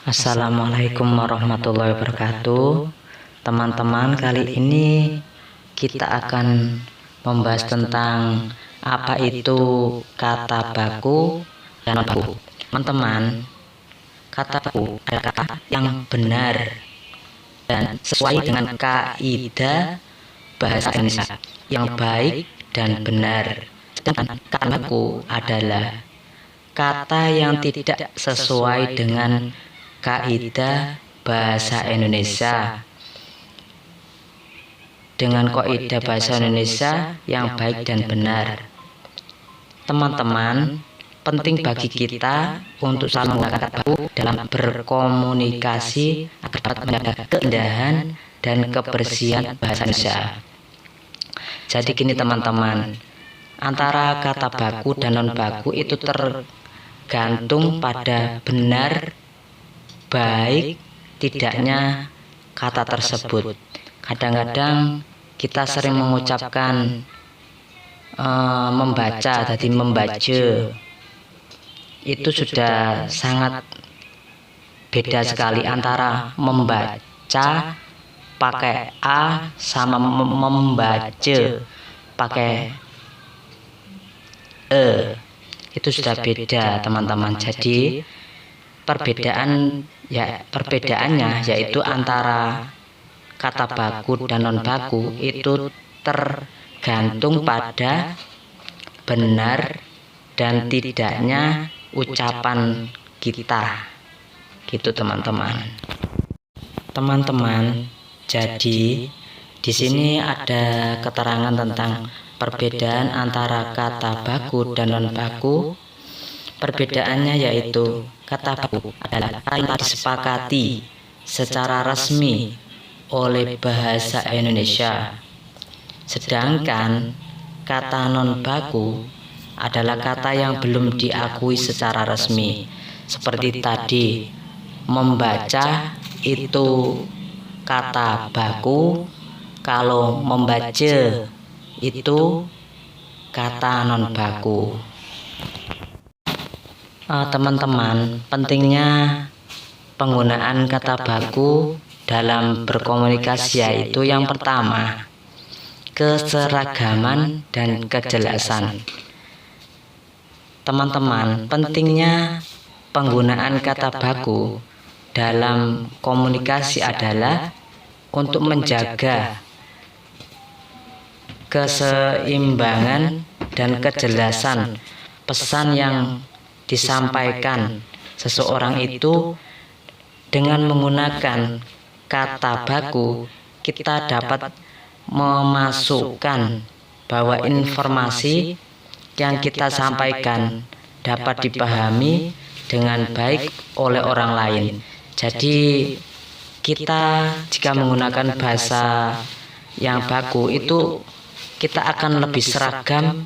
Assalamualaikum warahmatullahi wabarakatuh. Teman-teman, kali ini kita akan membahas tentang apa itu kata baku dan baku. Teman-teman, kata baku adalah kata yang benar dan sesuai dengan kaidah bahasa Indonesia yang baik dan benar. Sedangkan kata baku adalah kata yang tidak sesuai dengan kaidah bahasa Indonesia dengan kaidah bahasa Indonesia yang baik dan benar. Teman-teman, penting bagi kita untuk selalu menggunakan kata baku dalam berkomunikasi agar dapat menjaga keindahan dan kebersihan bahasa Indonesia. Jadi gini teman-teman, antara kata baku dan non baku itu tergantung pada benar baik tidaknya kata tersebut. Kadang-kadang kita sering mengucapkan membaca, tadi membaca, itu sudah sangat beda sekali antara membaca pakai A sama membaca pakai E. Itu sudah beda teman-teman. Jadi perbedaannya yaitu antara kata baku dan non baku itu tergantung pada benar dan tidaknya ucapan kita, gitu teman-teman. Jadi di sini ada keterangan tentang perbedaan antara kata baku dan non baku. Perbedaannya yaitu kata baku adalah kata yang disepakati secara resmi oleh bahasa Indonesia. Sedangkan kata non baku adalah kata yang belum diakui secara resmi. Seperti tadi, membaca itu kata baku, kalau membaca itu kata non baku. Teman-teman, pentingnya penggunaan kata baku dalam berkomunikasi yaitu yang pertama, keseragaman dan kejelasan. Teman-teman, pentingnya penggunaan kata baku dalam komunikasi adalah untuk menjaga keseimbangan dan kejelasan pesan yang disampaikan seseorang itu. Dengan menggunakan kata baku, kita dapat memasukkan bahwa informasi yang kita sampaikan dapat dipahami dengan baik oleh orang lain. Jadi kita jika menggunakan bahasa yang baku itu kita akan lebih seragam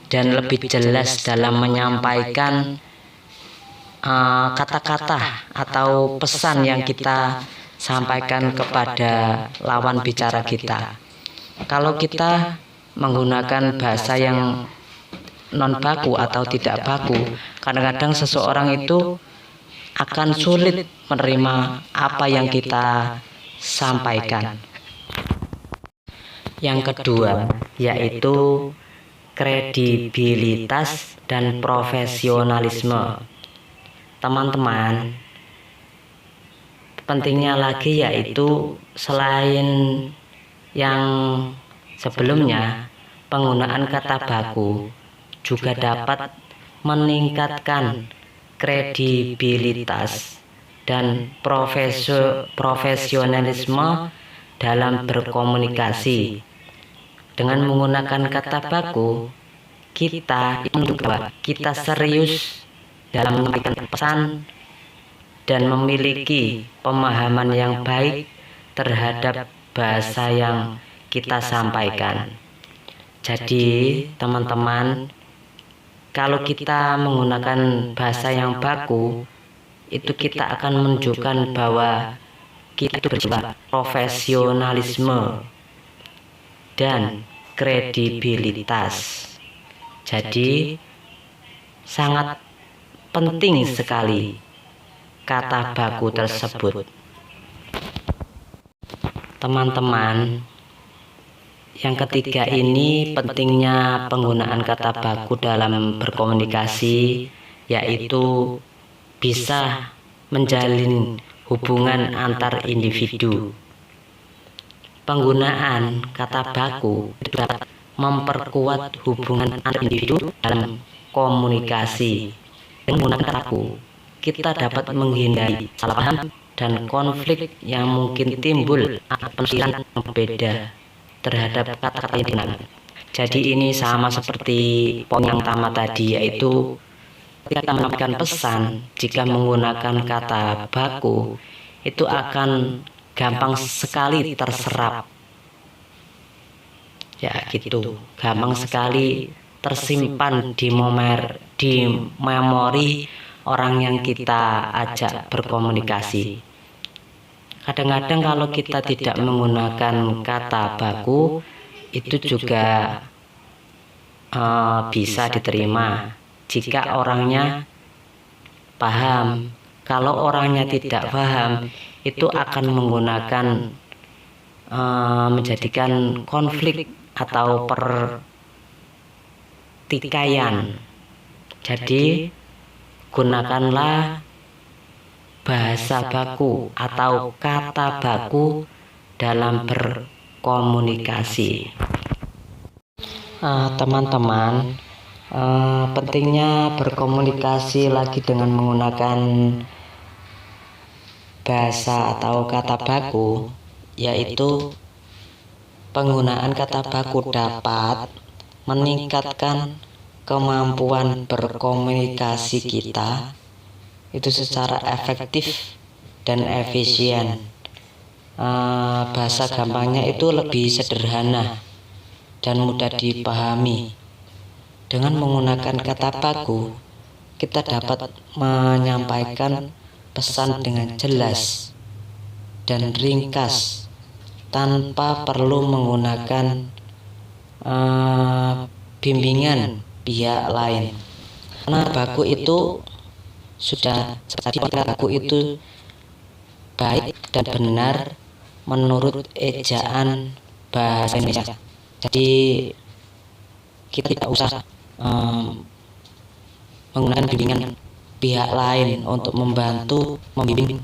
dan lebih jelas dalam menyampaikan kata-kata atau pesan yang kita sampaikan kepada lawan bicara kita. Kalau kita menggunakan bahasa yang non baku atau tidak baku, kadang-kadang seseorang itu akan sulit menerima apa yang kita sampaikan. Yang kedua yaitu kredibilitas dan profesionalisme. Teman-teman, pentingnya lagi yaitu selain yang sebelumnya, penggunaan kata baku juga dapat meningkatkan kredibilitas dan profesionalisme dalam berkomunikasi. Dengan menggunakan kata baku, kita menunjukkan bahwa kita serius dalam menyampaikan pesan dan memiliki pemahaman yang baik terhadap bahasa yang kita sampaikan. Jadi teman-teman, kalau kita menggunakan bahasa yang baku, itu kita akan menunjukkan bahwa kita itu berjiwa profesionalisme dan kredibilitas. Jadi sangat penting sekali kata baku tersebut. Teman-teman, yang ketiga ini pentingnya penggunaan kata baku dalam berkomunikasi, yaitu bisa menjalin hubungan antar individu. Penggunaan kata baku dapat memperkuat hubungan antar individu dalam komunikasi. Dengan menggunakan kata baku, kita dapat menghindari salah paham dan konflik yang mungkin timbul akibat penafsiran yang berbeda terhadap kata-kata yang digunakan. Jadi ini sama seperti poin yang pertama tadi, yaitu ketika kita menyampaikan pesan, jika menggunakan kata baku itu akan gampang sekali terserap. Ya gitu, gampang sekali tersimpan di memori orang yang kita ajak berkomunikasi. Kadang-kadang kalau kita tidak menggunakan kata baku, itu juga bisa diterima jika orangnya paham. Kalau orangnya tidak paham, itu akan menggunakan menjadikan konflik atau pertikaian. Jadi gunakanlah bahasa baku atau kata baku dalam berkomunikasi. Teman-teman, pentingnya berkomunikasi lagi dengan menggunakan bahasa atau kata baku, yaitu penggunaan kata baku dapat meningkatkan kemampuan berkomunikasi kita itu secara efektif dan efisien. Bahasa gampangnya itu lebih sederhana dan mudah dipahami. Dengan menggunakan kata baku, kita dapat menyampaikan pesan dengan jelas dan ringkas tanpa perlu menggunakan bimbingan pihak lain. Karena baku itu sudah seperti baku itu baik dan benar menurut ejaan bahasa Indonesia. Jadi kita tidak usah menggunakan bimbingan pihak lain untuk membantu membimbing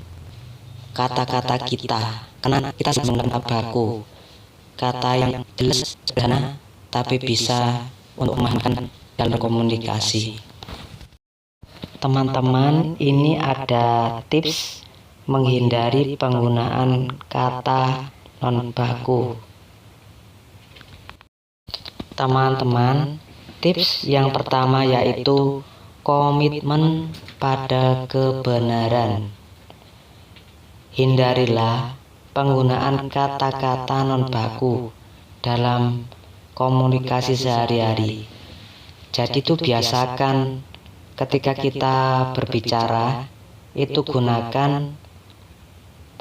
kata-kata kita, karena kita sedang menggunakan baku, kata yang jelas, sederhana, tapi bisa untuk memahamkan dalam berkomunikasi. Teman-teman, ini ada tips menghindari penggunaan kata non baku. Teman-teman, tips yang pertama yaitu komitmen pada kebenaran. Hindarilah penggunaan kata-kata non baku dalam komunikasi sehari-hari. Jadi itu biasakan ketika kita berbicara itu gunakan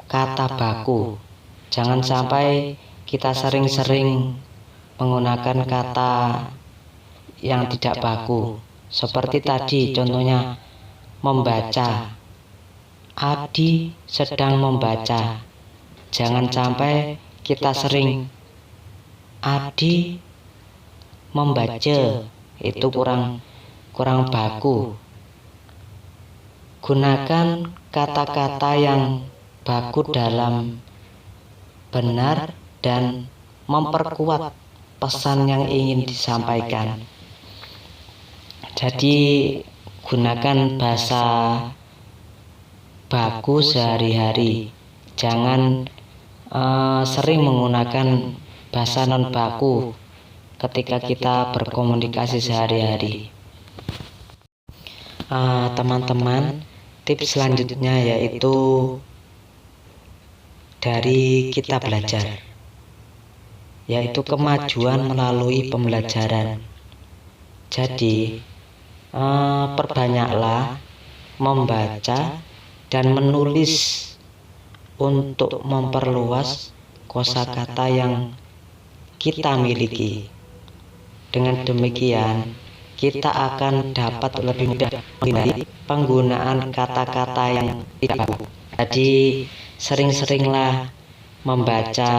kata baku. Jangan sampai kita sering-sering menggunakan kata yang tidak baku. Seperti tadi contohnya membaca. Adi sedang membaca. Jangan sampai kita sering Adi membaca, itu kurang baku. Gunakan kata-kata yang baku dalam benar dan memperkuat pesan yang ingin disampaikan. Jadi gunakan bahasa baku sehari-hari. Jangan sering menggunakan bahasa non baku ketika kita berkomunikasi sehari-hari. Teman-teman, tips selanjutnya yaitu dari kita belajar, yaitu kemajuan melalui pembelajaran. Jadi perbanyaklah membaca dan menulis untuk memperluas kosakata yang kita miliki. Dengan demikian kita akan dapat lebih mudah menghindari penggunaan kata-kata yang tidak baku. Jadi sering-seringlah membaca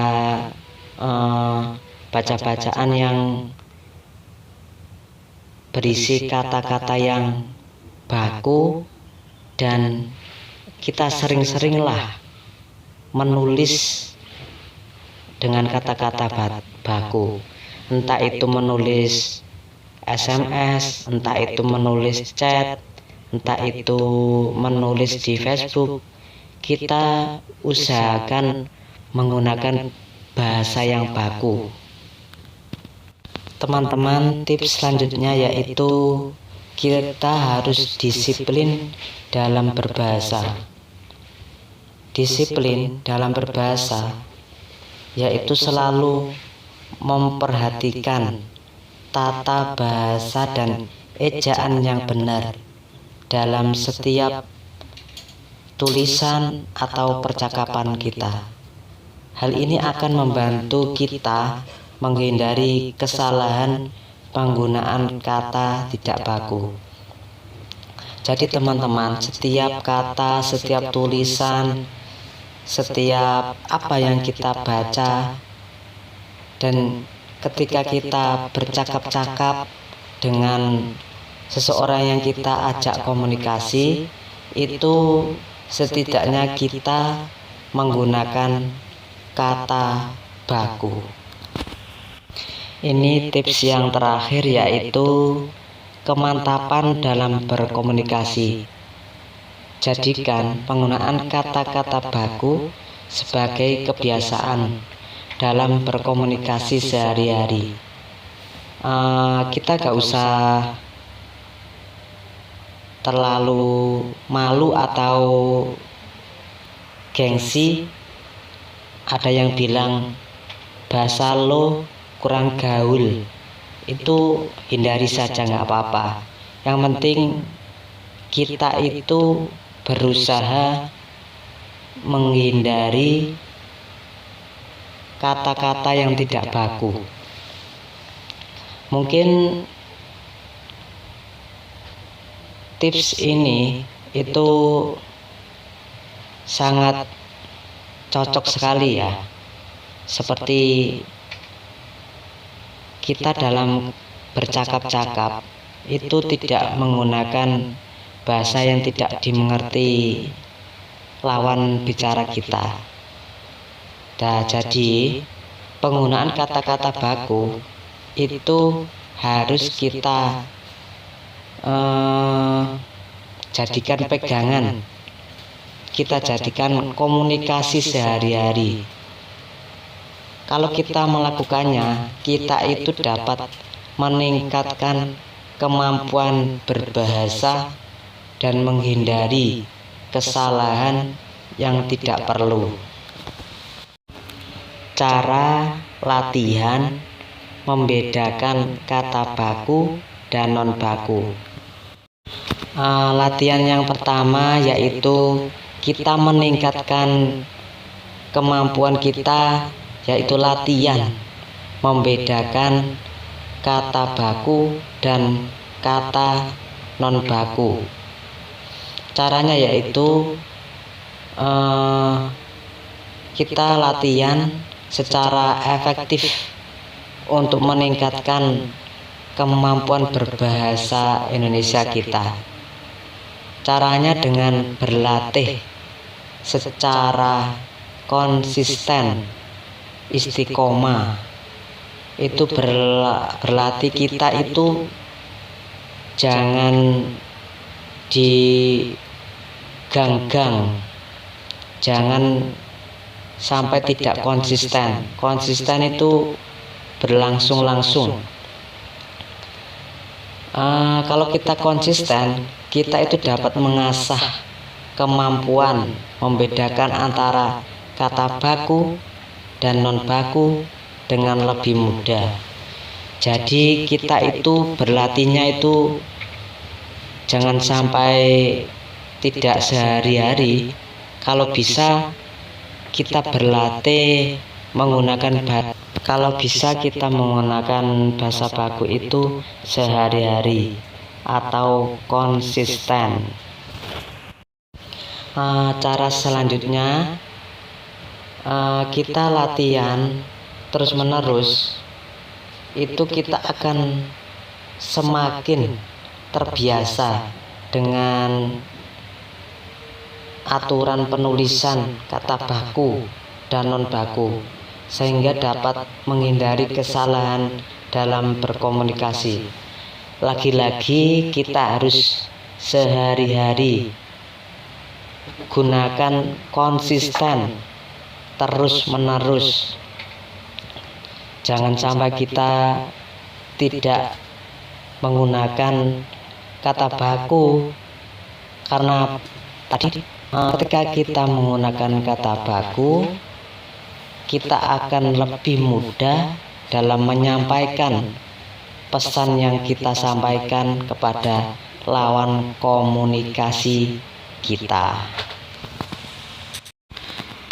baca-bacaan yang berisi kata-kata yang baku, dan kita sering-seringlah menulis dengan kata-kata baku, entah itu menulis SMS, entah itu menulis chat, entah itu menulis di Facebook. Kita usahakan menggunakan bahasa yang baku. Teman-teman, tips selanjutnya yaitu kita harus disiplin dalam berbahasa. Disiplin dalam berbahasa yaitu selalu memperhatikan tata bahasa dan ejaan yang benar dalam setiap tulisan atau percakapan kita. Hal ini akan membantu kita menghindari kesalahan penggunaan kata tidak baku. Jadi teman-teman, setiap kata, setiap tulisan, setiap apa yang kita baca, dan ketika kita bercakap-cakap dengan seseorang yang kita ajak komunikasi, itu setidaknya kita menggunakan kata baku. Ini tips yang terakhir, yaitu kemantapan dalam berkomunikasi. Jadikan penggunaan kata-kata baku sebagai kebiasaan dalam berkomunikasi sehari-hari. Kita gak usah terlalu malu atau gengsi. Ada yang bilang bahasa lo kurang gaul, itu hindari saja, nggak apa-apa. Yang penting kita itu berusaha menghindari kata-kata yang tidak baku. Mungkin tips ini itu sangat cocok sekali ya, seperti kita dalam bercakap-cakap itu tidak menggunakan bahasa yang tidak dimengerti lawan bicara kita. Nah, jadi penggunaan kata-kata baku itu harus kita jadikan pegangan, kita jadikan komunikasi sehari-hari. Kalau kita melakukannya, kita itu dapat meningkatkan kemampuan berbahasa dan menghindari kesalahan yang tidak perlu. Cara latihan membedakan kata baku dan non baku. Latihan yang pertama yaitu kita meningkatkan kemampuan kita, yaitu latihan membedakan kata baku dan kata non baku. Caranya yaitu kita latihan secara efektif untuk meningkatkan kemampuan berbahasa Indonesia kita. Caranya dengan berlatih secara konsisten, istiqomah. Itu berlatih kita itu jangan diganggang, jangan sampai tidak konsisten. Konsisten itu berlangsung-langsung. Kalau kita konsisten, kita itu dapat mengasah kemampuan membedakan antara kata baku dan non baku dengan lebih mudah. Jadi kita itu berlatihnya itu jangan sampai tidak sehari-hari. Kalau bisa kita berlatih menggunakan Kalau bisa kita menggunakan bahasa baku itu sehari-hari atau konsisten. Cara selanjutnya kita latihan terus-menerus, itu kita akan semakin terbiasa dengan aturan penulisan kata baku dan non baku, sehingga dapat menghindari kesalahan dalam berkomunikasi. Lagi-lagi kita harus sehari-hari gunakan konsisten terus-menerus. Jangan sampai kita tidak menggunakan kata baku, karena tadi ketika kita menggunakan kata baku, kita akan lebih mudah dalam menyampaikan pesan yang kita sampaikan kepada lawan komunikasi kita.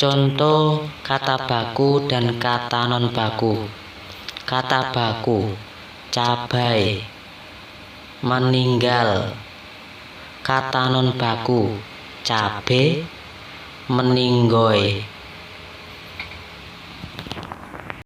Contoh kata baku dan kata non baku. Kata baku: cabai, meninggal. Kata non baku: cabe, meninggoy.